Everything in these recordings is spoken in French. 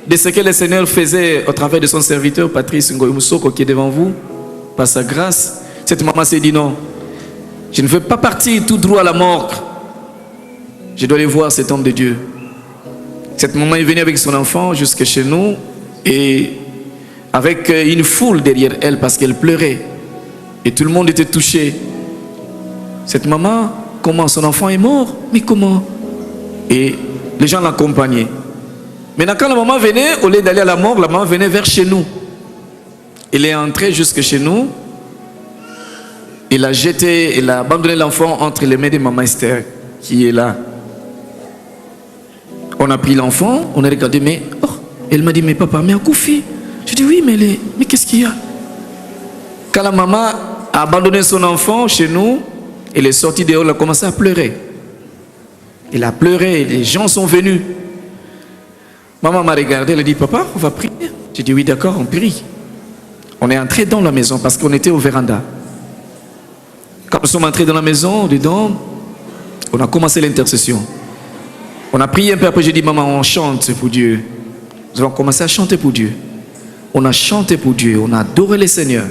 de ce que le Seigneur faisait au travers de son serviteur Patrice Ngoyi Moussoko qui est devant vous, par sa grâce, cette maman s'est dit non, je ne veux pas partir tout droit à la mort. Je dois aller voir cet homme de Dieu. Cette maman est venue avec son enfant jusque chez nous et avec une foule derrière elle parce qu'elle pleurait. Et tout le monde était touché. Cette maman, comment son enfant est mort? Mais comment? Et les gens l'accompagnaient. Maintenant, quand la maman venait, au lieu d'aller à la mort, la maman venait vers chez nous. Elle est entrée jusque chez nous. Elle a jeté, elle a abandonné l'enfant entre les mains de maman Esther, qui est là. On a pris l'enfant, on a regardé, mais oh, elle m'a dit, mais papa, mais à Koufi. Je dis, oui, mais qu'est-ce qu'il y a? Quand la maman a abandonné son enfant chez nous, elle est sortie dehors, elle a commencé à pleurer. Elle a pleuré, les gens sont venus. Maman m'a regardé, elle a dit, papa, on va prier. J'ai dit, oui, d'accord, on prie. On est entré dans la maison parce qu'on était au véranda. Quand nous sommes entrés dans la maison, dedans, on a commencé l'intercession. On a prié un peu, après j'ai dit, maman, on chante pour Dieu. Nous allons commencer à chanter pour Dieu. On a chanté pour Dieu, on a adoré le Seigneur.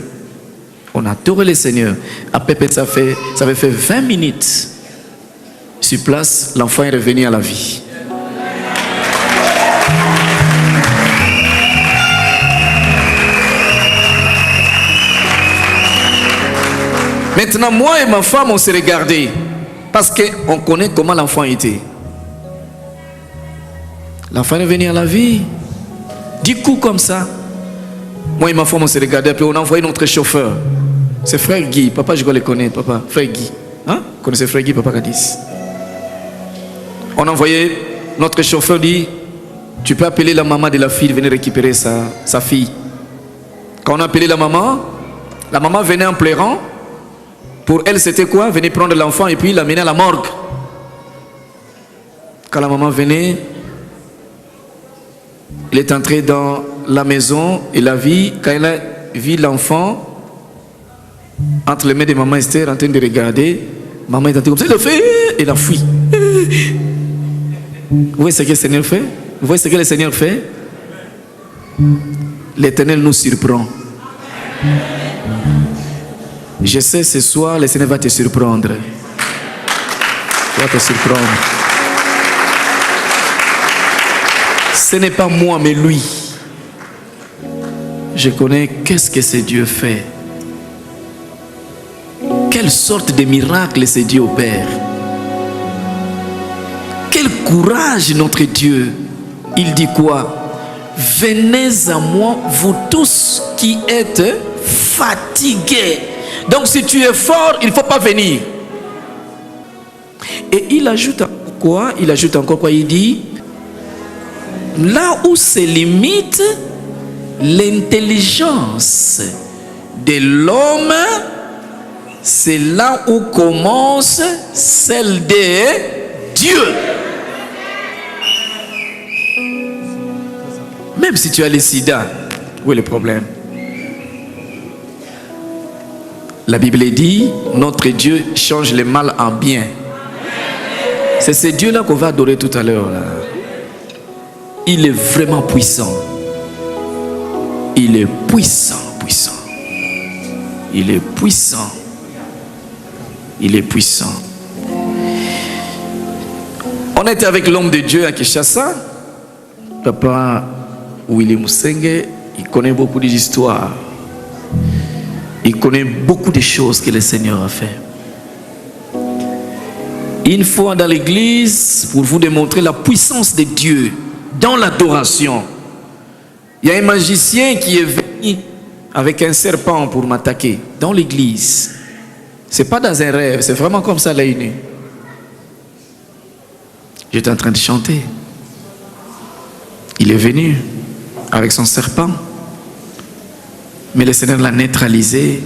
On a adoré le Seigneur. Après, ça avait fait 20 minutes. Sur place, l'enfant est revenu à la vie. Maintenant, moi et ma femme, on s'est regardés. Parce qu'on connaît comment l'enfant était. L'enfant est revenu à la vie. Du coup, comme ça. Moi et ma femme, on s'est regardés. Puis on a envoyé notre chauffeur. C'est frère Guy. Papa, je le connais, papa. Frère Guy. Hein? Vous connaissez frère Guy, papa Kadis? On a envoyé notre chauffeur, dit, tu peux appeler la maman de la fille, venir récupérer sa fille. Quand on a appelé la maman venait en pleurant. Pour elle, c'était quoi? Venir prendre l'enfant et puis l'amener à la morgue. Quand la maman venait, elle est entrée dans la maison et la vie, quand elle a vu l'enfant entre les mains de maman Esther en train de regarder, maman est entrée comme ça, elle a fait, elle a fui. Vous voyez ce que le Seigneur fait? Vous voyez ce que le Seigneur fait? L'Éternel nous surprend. Je sais, ce soir, le Seigneur va te surprendre. Il va te surprendre. Ce n'est pas moi, mais lui. Je connais qu'est-ce que ce Dieu fait. Quelle sorte de miracle ce Dieu opère. Quel courage notre Dieu. Il dit quoi? Venez à moi, vous tous qui êtes fatigués. Donc si tu es fort, il ne faut pas venir. Et il ajoute quoi? Il ajoute encore quoi? Il dit, là où se limite l'intelligence de l'homme, c'est là où commence celle de Dieu. Même si tu as le sida, où est le problème? La Bible dit, notre Dieu change le mal en bien. C'est ce Dieu-là qu'on va adorer tout à l'heure. Il est vraiment puissant. Il est puissant, puissant. Il est puissant. Il est puissant. On était avec l'homme de Dieu à Kinshasa. Papa Willy Moussenge, il connaît beaucoup d'histoires. Il connaît beaucoup de choses que le Seigneur a fait. Une fois dans l'église, pour vous démontrer la puissance de Dieu dans l'adoration, il y a un magicien qui est venu avec un serpent pour m'attaquer dans l'église. Ce n'est pas dans un rêve, c'est vraiment comme ça la nuit. J'étais en train de chanter. Il est venu avec son serpent. Mais le Seigneur l'a neutralisé.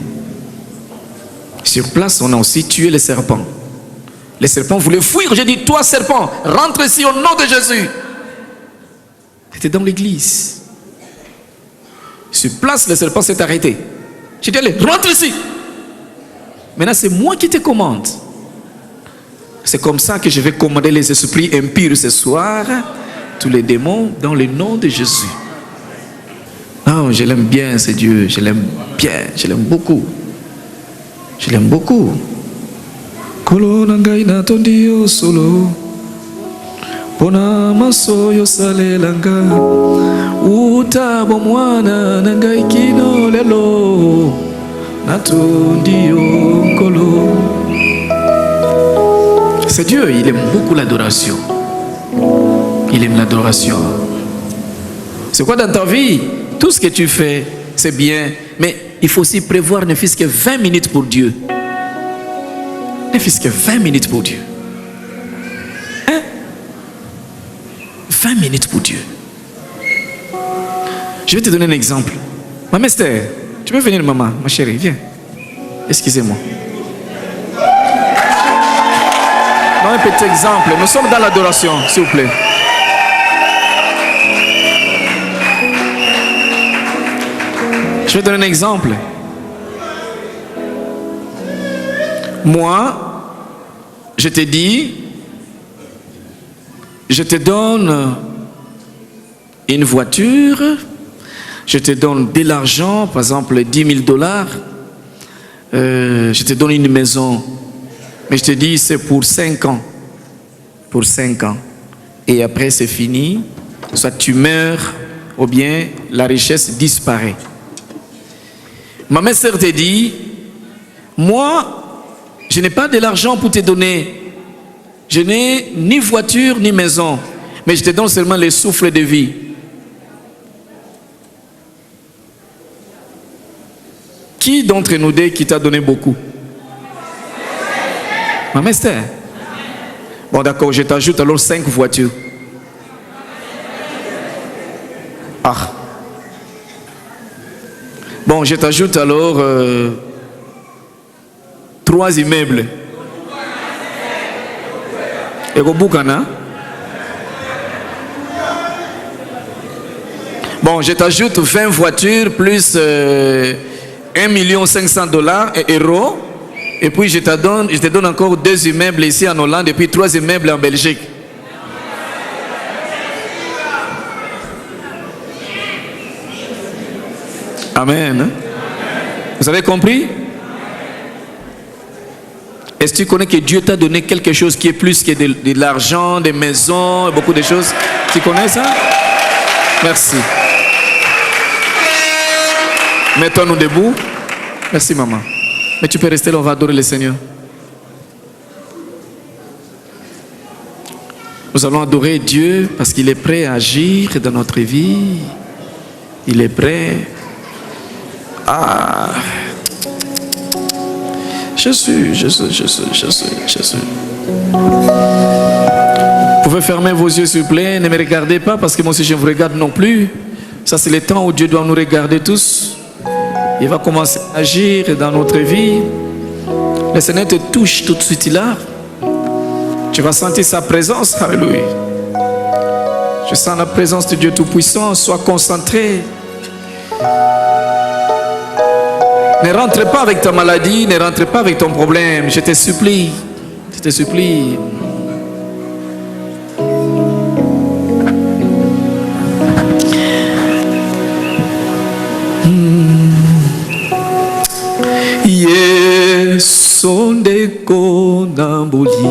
Sur place, on a aussi tué le serpent. Le serpent voulait fuir. J'ai dit, toi serpent, rentre ici au nom de Jésus. C'était dans l'église. Sur place, le serpent s'est arrêté. J'ai dit, allez, rentre ici. Maintenant, c'est moi qui te commande. C'est comme ça que je vais commander les esprits impurs ce soir tous les démons dans le nom de Jésus. Non, je l'aime bien, c'est Dieu. Je l'aime bien, je l'aime beaucoup. Je l'aime beaucoup. Kolo nangai na tondi yo solo. Pona maso yo sale langa. Uta bo mwana nangai kino lelo. Na tondi yo kolo. C'est Dieu, il aime beaucoup l'adoration. Il aime l'adoration. C'est quoi dans ta vie? Tout ce que tu fais, c'est bien. Mais il faut aussi prévoir ne fût-ce que 20 minutes pour Dieu. Ne fût-ce que 20 minutes pour Dieu. Hein? 20 minutes pour Dieu. Je vais te donner un exemple. Maman Esther, tu peux venir, maman, ma chérie, viens. Excusez-moi. Non, un petit exemple. Nous sommes dans l'adoration, s'il vous plaît. Je vais donner un exemple. Moi, je te dis, je te donne une voiture, je te donne de l'argent, par exemple 10 000 $, je te donne une maison, mais je te dis c'est pour 5 ans. Pour 5 ans. Et après c'est fini, soit tu meurs, ou bien la richesse disparaît. Ma mère sœur te dit, moi, je n'ai pas de l'argent pour te donner. Je n'ai ni voiture ni maison, mais je te donne seulement le souffle de vie. Qui d'entre nous deux qui t'a donné beaucoup? Maman Esther. Bon d'accord, je t'ajoute alors 5 voitures. Ah. Bon, je t'ajoute alors 3 immeubles. Et au Boukana. Bon, je t'ajoute 20 voitures plus 1 500 000 €. Et puis je te donne encore 2 immeubles ici en Hollande et puis 3 immeubles en Belgique. Amen. Vous avez compris? Est-ce que tu connais que Dieu t'a donné quelque chose qui est plus que de l'argent, des maisons, beaucoup de choses? Tu connais ça? Merci. Mettons-nous debout. Merci maman. Mais tu peux rester là, on va adorer le Seigneur. Nous allons adorer Dieu parce qu'il est prêt à agir dans notre vie. Il est prêt. Ah, Jésus. Vous pouvez fermer vos yeux s'il vous plaît, ne me regardez pas parce que moi aussi je ne vous regarde non plus. Ça c'est le temps où Dieu doit nous regarder tous. Il va commencer à agir dans notre vie. Le Seigneur te touche tout de suite là. Tu vas sentir sa présence, alléluia. Je sens la présence de Dieu Tout-Puissant, sois concentré. Ne rentre pas avec ta maladie, ne rentre pas avec ton problème. Je te supplie. Je te supplie. Sonde konambuli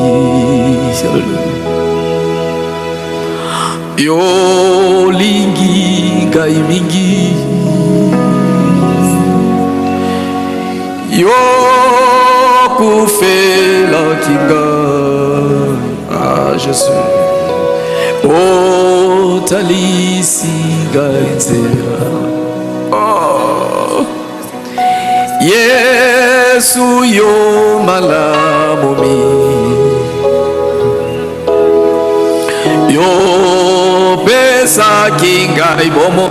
yo lingi gai mingi yo kufela kinga ah Jésus oh talisi gaitera oh Yesu yo malamomi yo pesa kinga ibomo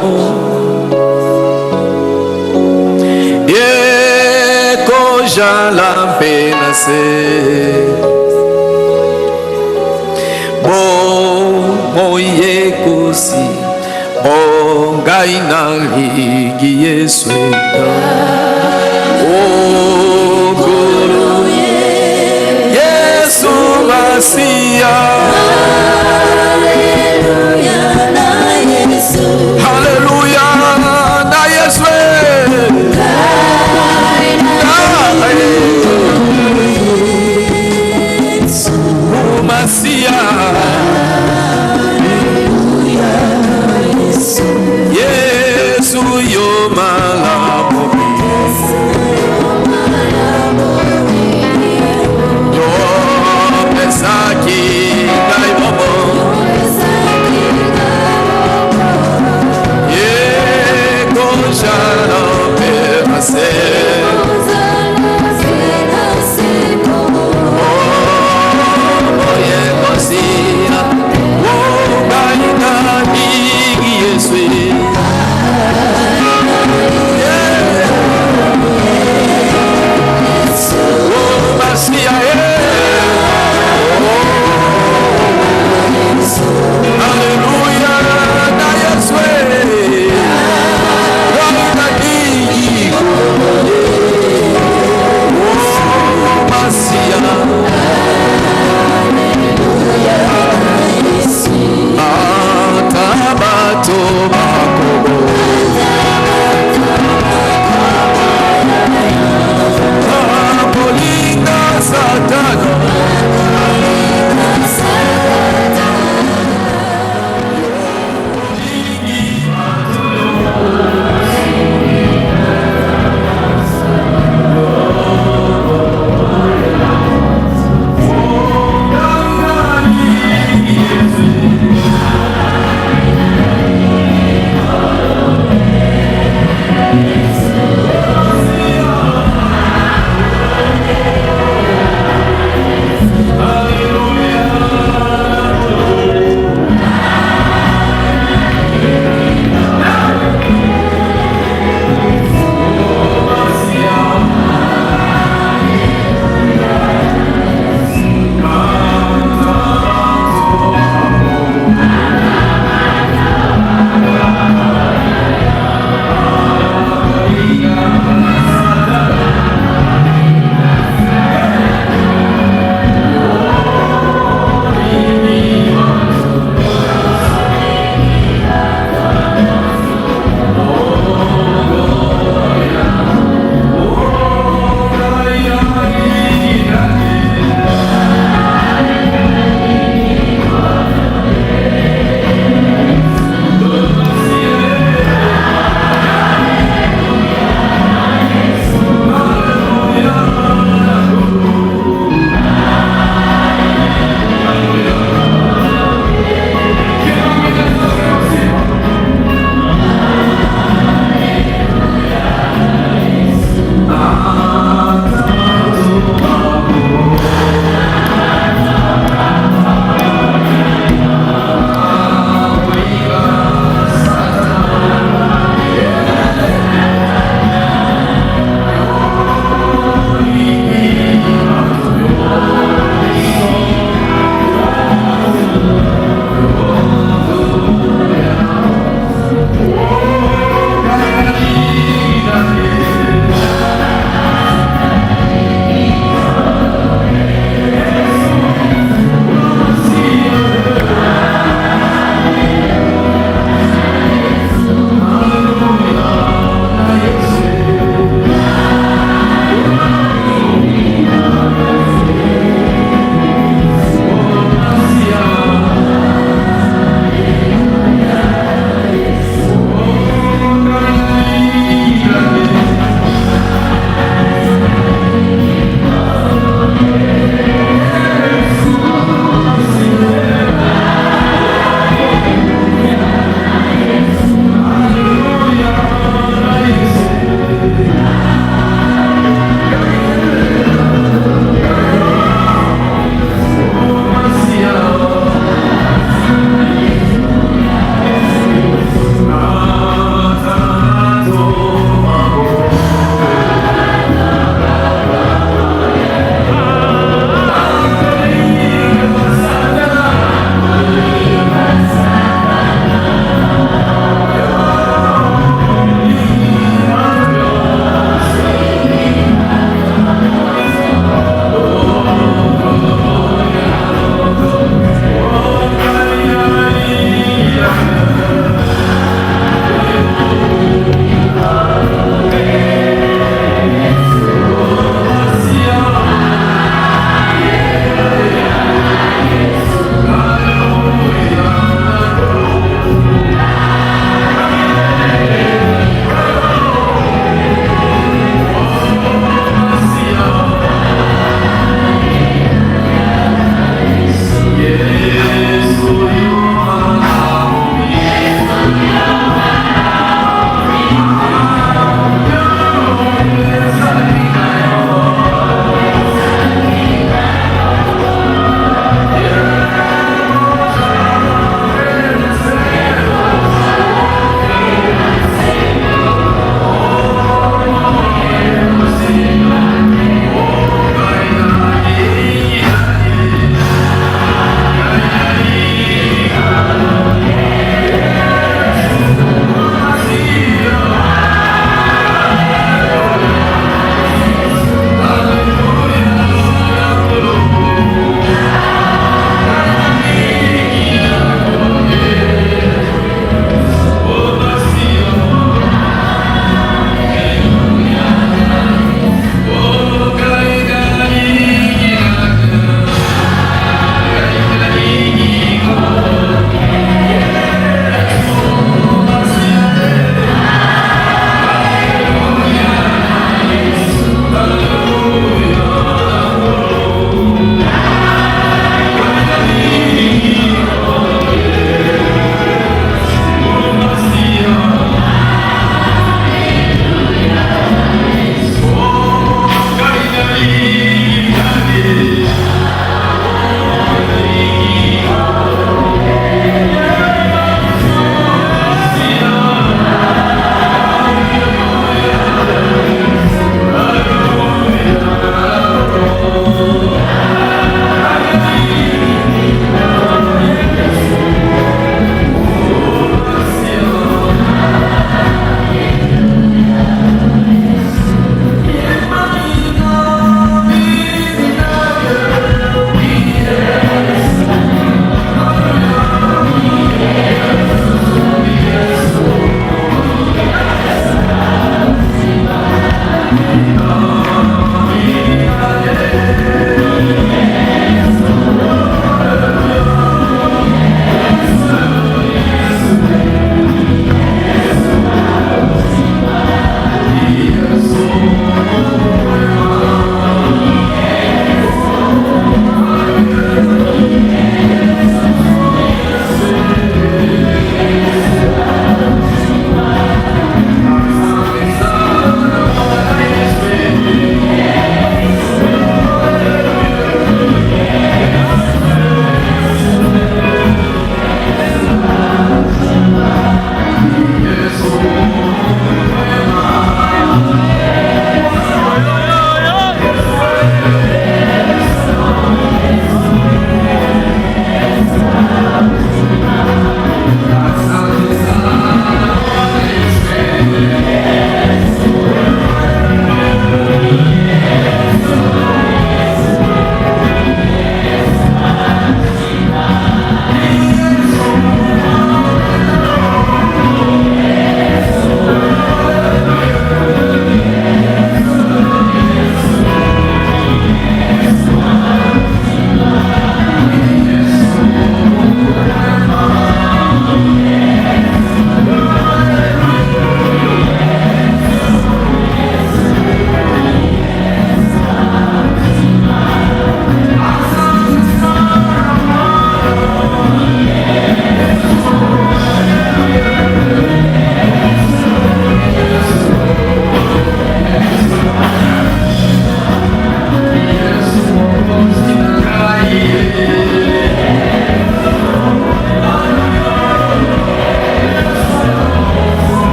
ye koja pena se bo moye kosi bo gaina ligi Yesu oh guru Yesu Masia Hallelujah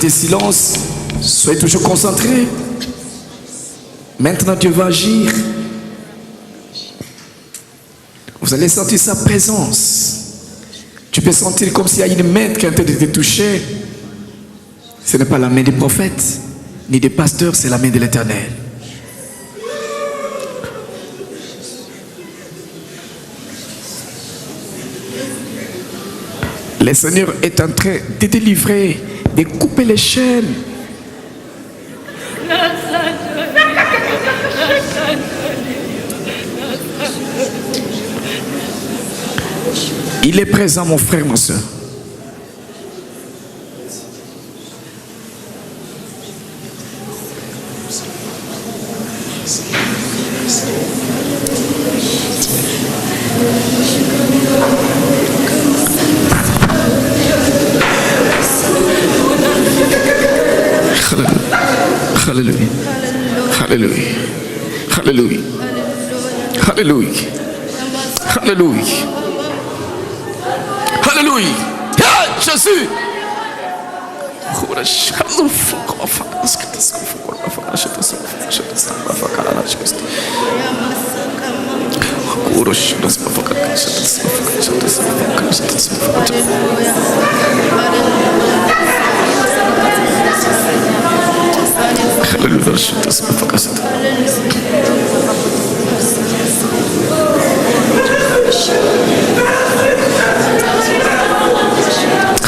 mettez silence, soyez toujours concentrés. Maintenant Dieu va agir. Vous allez sentir sa présence. Tu peux sentir comme s'il y a une main qui est en train de te toucher. Ce n'est pas la main des prophètes, ni des pasteurs, c'est la main de l'Éternel. Le Seigneur est en train de délivrer, de couper les chaînes. Il est présent, mon frère, ma soeur. Hallelujah. Hallelujah. Hallelujah. Hallelujah. Hallelujah. Hallelujah. Ah, Jésus.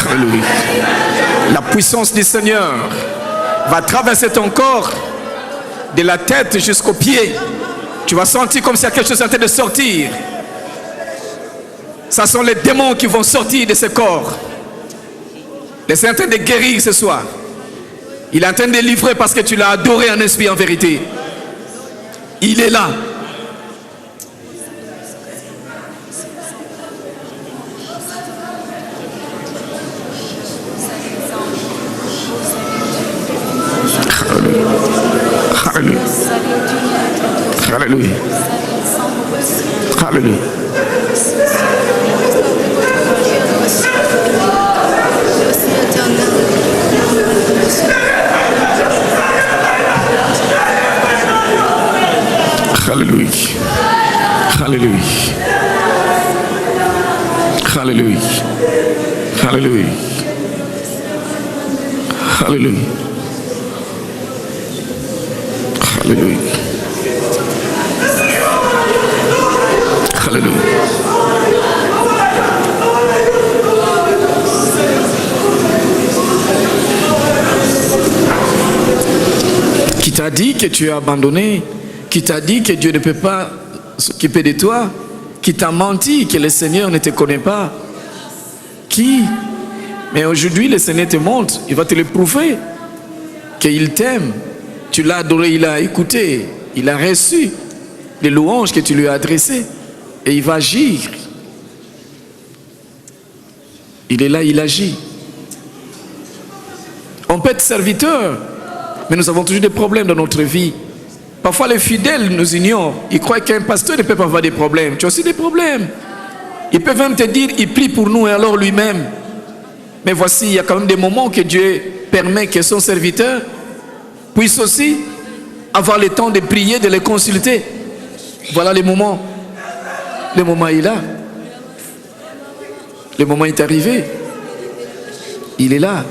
Alléluia. La puissance du Seigneur va traverser ton corps de la tête jusqu'aux pieds. Tu vas sentir comme s'il y a quelque chose en train de sortir. Ce sont les démons qui vont sortir de ce corps. Il est en train de guérir ce soir. Il est en train de livrer parce que tu l'as adoré en esprit, en vérité. Il est là. Alléluia. Alléluia. Alléluia. Hallelujah. Hallelujah. Hallelujah. Hallelujah. Hallelujah. Hallelujah. Hallelujah. Qui t'a dit que tu es abandonné? Qui t'a dit que Dieu ne peut pas s'occuper de toi? Qui t'a menti que le Seigneur ne te connaît pas? Qui? Mais aujourd'hui, le Seigneur te montre, il va te le prouver, qu'il t'aime. Tu l'as adoré, il a écouté, il a reçu les louanges que tu lui as adressées. Et il va agir. Il est là, il agit. On peut être serviteur, mais nous avons toujours des problèmes dans notre vie. Parfois les fidèles nous ignorent. Ils croient qu'un pasteur ne peut pas avoir des problèmes. Tu as aussi des problèmes. Il peut même te dire, il prie pour nous et alors lui-même. Mais voici, il y a quand même des moments que Dieu permet que son serviteur puisse aussi avoir le temps de prier, de les consulter. Voilà les moments. Le moment est là. Le moment est arrivé. Il est là.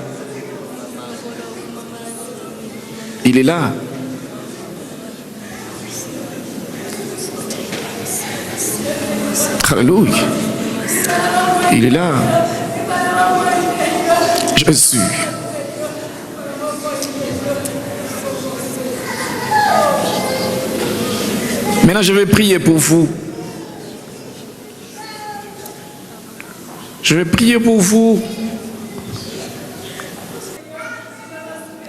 Il est là. Alléluia. Il est là. Jésus. Maintenant, je vais prier pour vous. Je vais prier pour vous.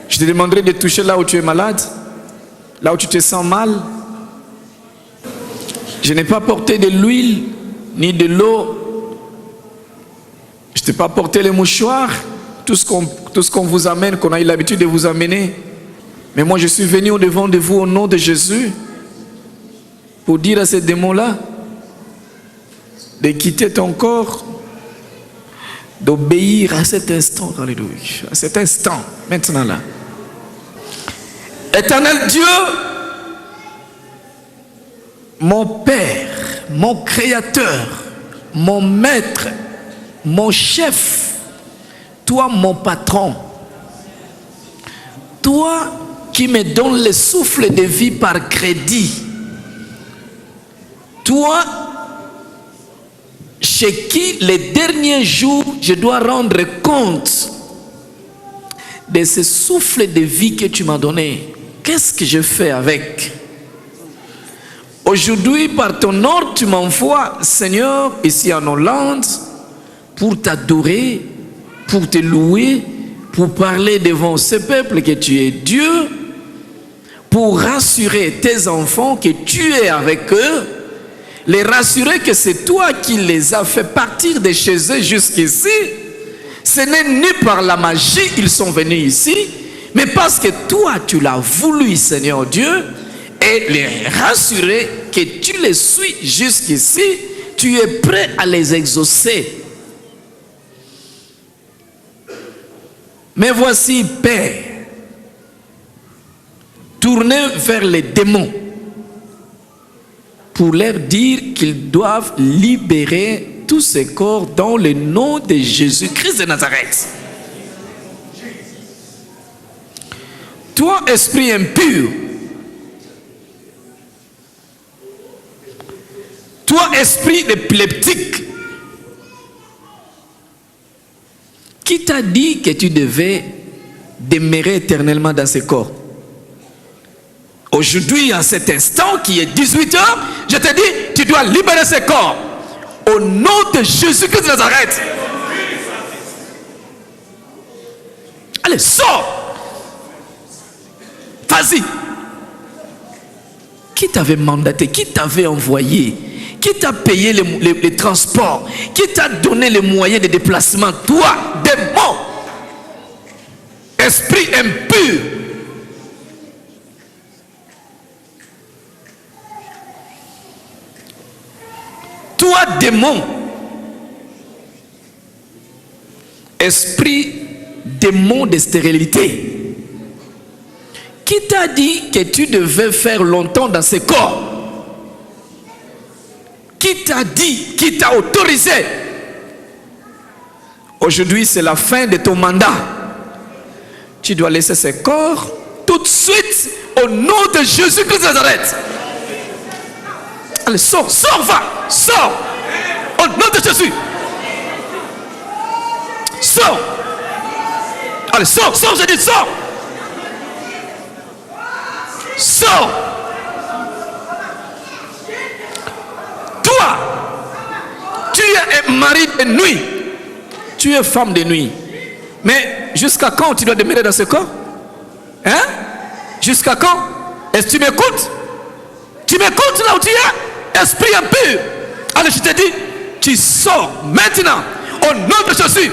Je te demanderai de toucher là où tu es malade, là où tu te sens mal. Je n'ai pas porté de l'huile ni de l'eau. Je t'ai pas porté les mouchoirs, tout ce qu'on vous amène, qu'on a eu l'habitude de vous amener. Mais moi, je suis venu au-devant de vous au nom de Jésus pour dire à ces démons-là de quitter ton corps, d'obéir à cet instant. Alléluia. À cet instant, maintenant là. Éternel Dieu, mon Père, mon Créateur, mon Maître, mon Chef, toi mon patron, toi qui me donnes le souffle de vie par crédit, toi chez qui les derniers jours je dois rendre compte de ce souffle de vie que tu m'as donné. Qu'est-ce que je fais avec? Aujourd'hui, par ton ordre, tu m'envoies, Seigneur, ici en Hollande, pour t'adorer, pour te louer, pour parler devant ce peuple que tu es Dieu, pour rassurer tes enfants que tu es avec eux, les rassurer que c'est toi qui les as fait partir de chez eux jusqu'ici. Ce n'est ni par la magie ils sont venus ici, mais parce que toi tu l'as voulu, Seigneur Dieu, et les rassurer que tu les suis jusqu'ici, tu es prêt à les exaucer. Mais voici, Père, tournez vers les démons pour leur dire qu'ils doivent libérer tous ces corps dans le nom de Jésus-Christ de Nazareth. Toi, esprit impur, toi, esprit épileptique, qui t'a dit que tu devais demeurer éternellement dans ce corps? Aujourd'hui, à cet instant qui est 18h, je te dis, tu dois libérer ce corps. Au nom de Jésus-Christ de Nazareth. Allez, sors. Vas-y. Qui t'avait mandaté? Qui t'avait envoyé? Qui t'a payé les transports? Qui t'a donné les moyens de déplacement? Toi, démon, esprit impur. Toi, démon, esprit démon de stérilité, qui t'a dit que tu devais faire longtemps dans ce corps? Qui t'a dit, qui t'a autorisé? Aujourd'hui, c'est la fin de ton mandat. Tu dois laisser ce corps tout de suite au nom de Jésus-Christ de Nazareth. Allez, sors, sors, va, sors, au nom de Jésus. Sors. Allez, sors, sors, j'ai dit, sors. Sors. Toi, tu es un mari de nuit. Tu es femme de nuit. Mais jusqu'à quand tu dois demeurer dans ce corps? Hein? Jusqu'à quand? Est-ce que tu m'écoutes? Tu m'écoutes là où tu es? Esprit impur. Allez, je te dis, tu sors maintenant au nom de Jésus.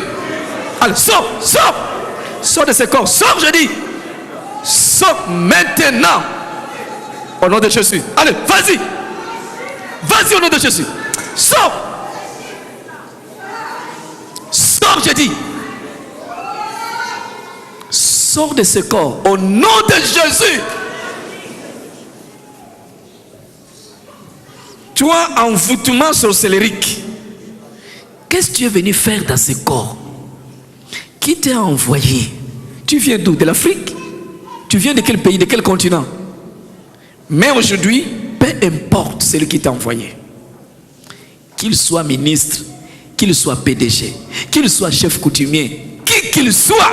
Allez, sors, sors. Sors de ce corps. Sors, je dis. Sors maintenant au nom de Jésus. Allez, vas-y. Vas-y au nom de Jésus. Sors. Sors, je dis. Sors de ce corps au nom de Jésus. Toi, envoûtement sorcellerique, qu'est-ce que tu es venu faire dans ce corps? Qui t'a envoyé? Tu viens d'où? De l'Afrique? Tu viens de quel pays? De quel continent? Mais aujourd'hui, peu importe celui qui t'a envoyé, qu'il soit ministre, qu'il soit PDG, qu'il soit chef coutumier, qui qu'il soit,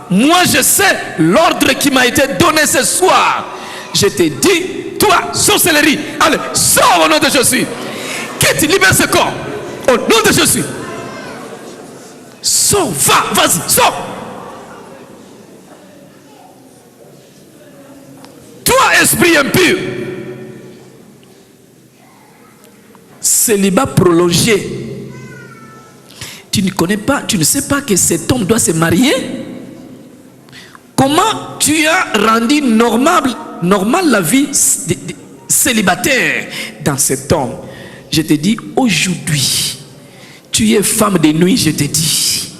moi je sais l'ordre qui m'a été donné ce soir. Je te dis, toi, sorcellerie, allez, sors au nom de Jésus. Quitte, libère ce corps au nom de Jésus. Sors, va, vas-y, sors. Toi, esprit impur, célibat prolongé. Tu ne connais pas, tu ne sais pas que cet homme doit se marier? Comment tu as rendu normal la vie célibataire dans cet homme? Je te dis, aujourd'hui, tu es femme de nuit, je te dis.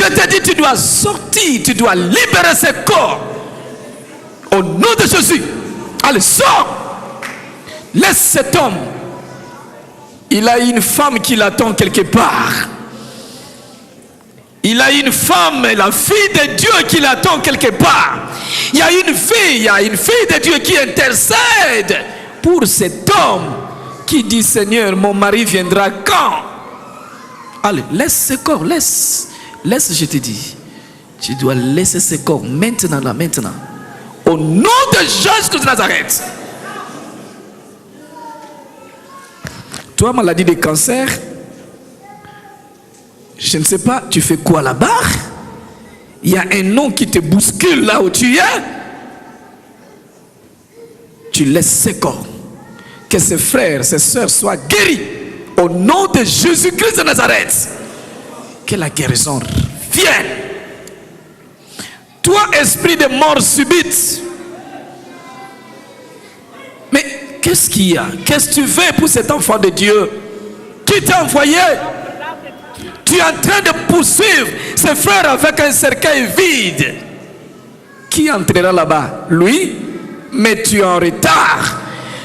Je te dis, tu dois sortir, tu dois libérer ce corps. Au nom de Jésus. Allez, sors. Laisse cet homme. Il a une femme qui l'attend quelque part. Il a une femme, la fille de Dieu qui l'attend quelque part. Il y a une fille de Dieu qui intercède pour cet homme qui dit, Seigneur, mon mari viendra quand? Allez, laisse ce corps, laisse, je te dis. Tu dois laisser ce corps maintenant, là, maintenant. Au nom de Jésus de Nazareth. Toi, maladie de cancer, je ne sais pas, tu fais quoi là-bas? Il y a un nom qui te bouscule là où tu es. Tu laisses ce corps. Que ses frères, ses soeurs soient guéris. Au nom de Jésus-Christ de Nazareth. Que la guérison vienne. Toi, esprit de mort subite. Mais qu'est-ce qu'il y a? Qu'est-ce que tu veux pour cet enfant de Dieu? Qui t'a envoyé? Tu es en train de poursuivre ses frères avec un cercueil vide. Qui entrera là-bas? Lui? Mais tu es en retard.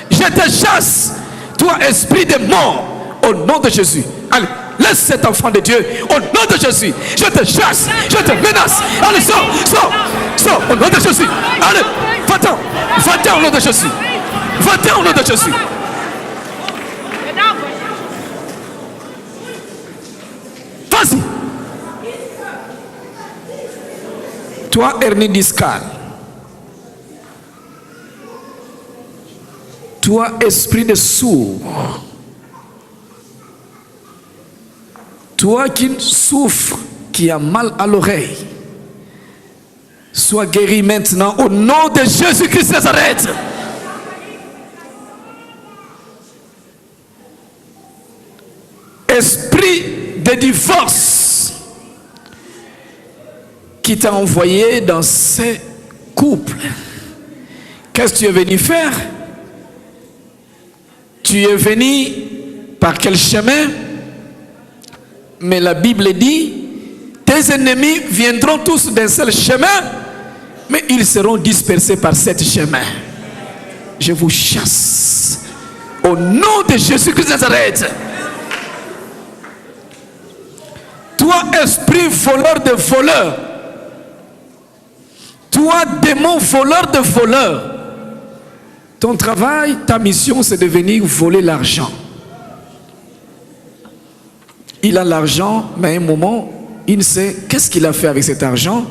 Je te chasse, toi esprit de mort, au nom de Jésus. Allez, laisse cet enfant de Dieu, au nom de Jésus. Je te chasse, je te menace. Allez, sors, au nom de Jésus. Allez, va-t'en au nom de Jésus. Va-t'en au nom de Jésus. Vas-y. Toi, hernie discale. Toi, esprit de sourd. Toi qui souffres, qui a mal à l'oreille. Sois guéri maintenant au nom de Jésus-Christ de Nazareth. Esprit de divorce qui t'a envoyé dans ces couples. Qu'est-ce que tu es venu faire? Tu es venu par quel chemin? Mais la Bible dit, tes ennemis viendront tous d'un seul chemin, mais ils seront dispersés par cet chemin. Je vous chasse au nom de Jésus-Christ de Nazareth. Toi, esprit voleur de voleurs, toi, démon voleur de voleurs, ton travail, ta mission, c'est de venir voler l'argent. Il a l'argent, mais à un moment, il ne sait qu'est-ce qu'il a fait avec cet argent.